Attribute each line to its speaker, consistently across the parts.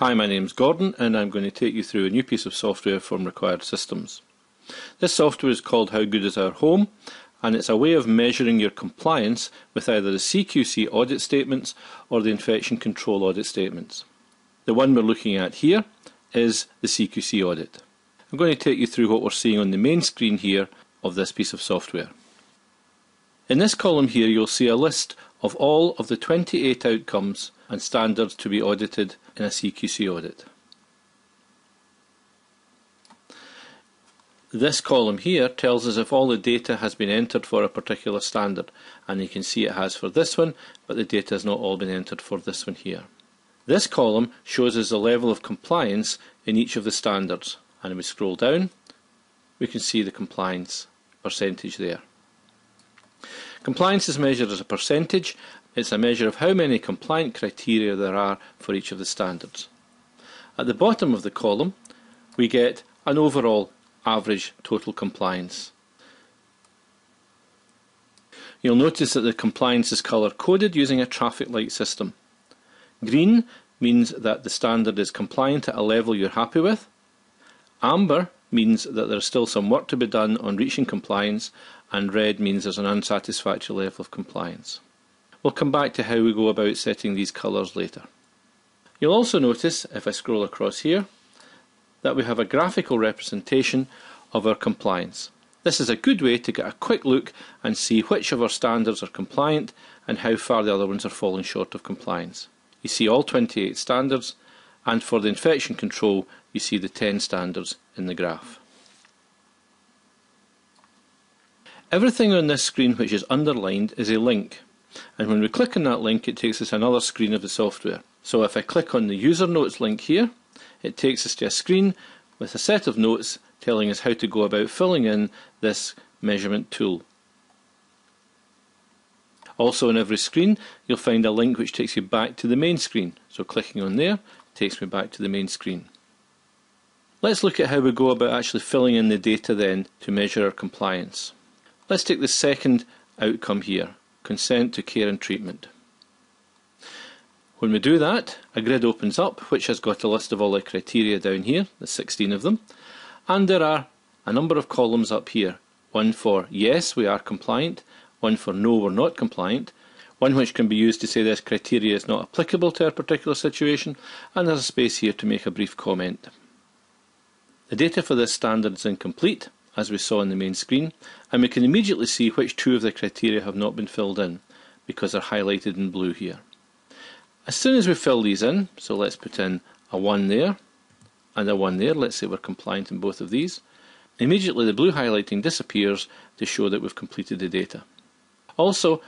Speaker 1: Hi, my name's Gordon and I'm going to take you through a new piece of software from Required Systems. This software is called How Good Is Our Home, and it's a way of measuring your compliance with either the CQC Audit statements or the Infection Control Audit statements. The one we're looking at here is the CQC Audit. I'm going to take you through what we're seeing on the main screen here of this piece of software. In this column here you'll see a list of all of the 28 outcomes and standards to be audited in a CQC audit. This column here tells us if all the data has been entered for a particular standard, and you can see it has for this one, but the data has not all been entered for this one here. This column shows us the level of compliance in each of the standards, and if we scroll down we can see the compliance percentage there. Compliance is measured as a percentage. It's a measure of how many compliant criteria there are for each of the standards. At the bottom of the column we get an overall average total compliance. You'll notice that the compliance is colour coded using a traffic light system. Green means that the standard is compliant at a level you're happy with. Amber means that there's still some work to be done on reaching compliance, and red means there's an unsatisfactory level of compliance. We'll come back to how we go about setting these colours later. You'll also notice, if I scroll across here, that we have a graphical representation of our compliance. This is a good way to get a quick look and see which of our standards are compliant and how far the other ones are falling short of compliance. You see all 28 standards, and for the infection control you see the 10 standards in the graph. Everything on this screen which is underlined is a link, and when we click on that link it takes us to another screen of the software. So if I click on the user notes link here, it takes us to a screen with a set of notes telling us how to go about filling in this measurement tool. Also on every screen you'll find a link which takes you back to the main screen, so clicking on there takes me back to the main screen. Let's look at how we go about actually filling in the data then to measure our compliance. Let's take the second outcome here, consent to care and treatment. When we do that, a grid opens up which has got a list of all the criteria down here, there's 16 of them, and there are a number of columns up here, one for yes we are compliant, one for no we're not compliant, one which can be used to say this criteria is not applicable to our particular situation, and there's a space here to make a brief comment. The data for this standard is incomplete, as we saw on the main screen, and we can immediately see which two of the criteria have not been filled in, because they're highlighted in blue here. As soon as we fill these in, so let's put in a 1 there and a 1 there, let's say we're compliant in both of these, immediately the blue highlighting disappears to show that we've completed the data. Also,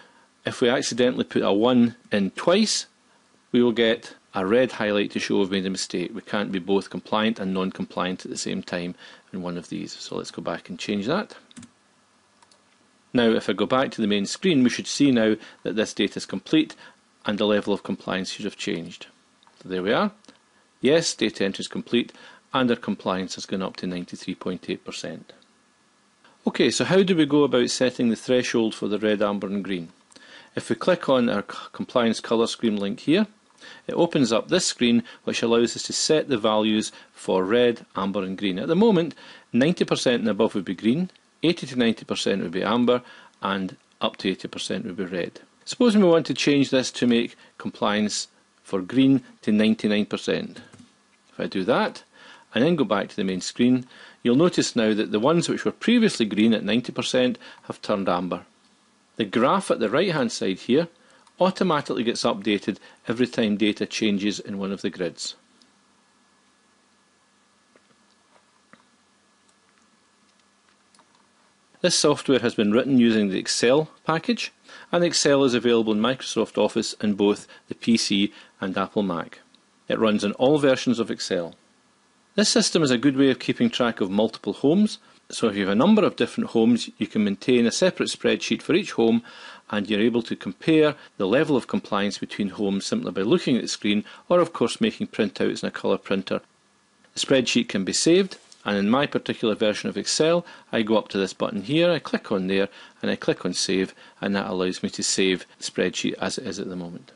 Speaker 1: if we accidentally put a 1 in twice, we will get a red highlight to show we've made a mistake. We can't be both compliant and non-compliant at the same time in one of these. So let's go back and change that. Now if I go back to the main screen, we should see now that this data is complete and the level of compliance should have changed. So there we are. Yes, data entry is complete and our compliance has gone up to 93.8%. Okay, so how do we go about setting the threshold for the red, amber and green? If we click on our compliance colour scheme link here, it opens up this screen which allows us to set the values for red, amber and green. At the moment 90% and above would be green, 80 to 90% would be amber, and up to 80% would be red. Suppose we want to change this to make compliance for green to 99%. If I do that and then go back to the main screen, you'll notice now that the ones which were previously green at 90% have turned amber. The graph at the right hand side here automatically gets updated every time data changes in one of the grids. This software has been written using the Excel package, and Excel is available in Microsoft Office in both the PC and Apple Mac. It runs on all versions of Excel. This system is a good way of keeping track of multiple homes, so if you have a number of different homes you can maintain a separate spreadsheet for each home, and you're able to compare the level of compliance between homes simply by looking at the screen, or of course making printouts in a colour printer. The spreadsheet can be saved, and in my particular version of Excel I go up to this button here, I click on there and I click on save, and that allows me to save the spreadsheet as it is at the moment.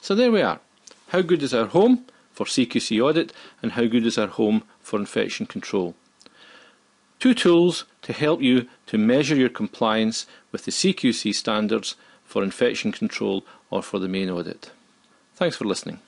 Speaker 1: So there we are. How good is our home? for CQC Audit, and how good is our home for infection control. 2 tools to help you to measure your compliance with the CQC standards for infection control or for the main audit. Thanks for listening.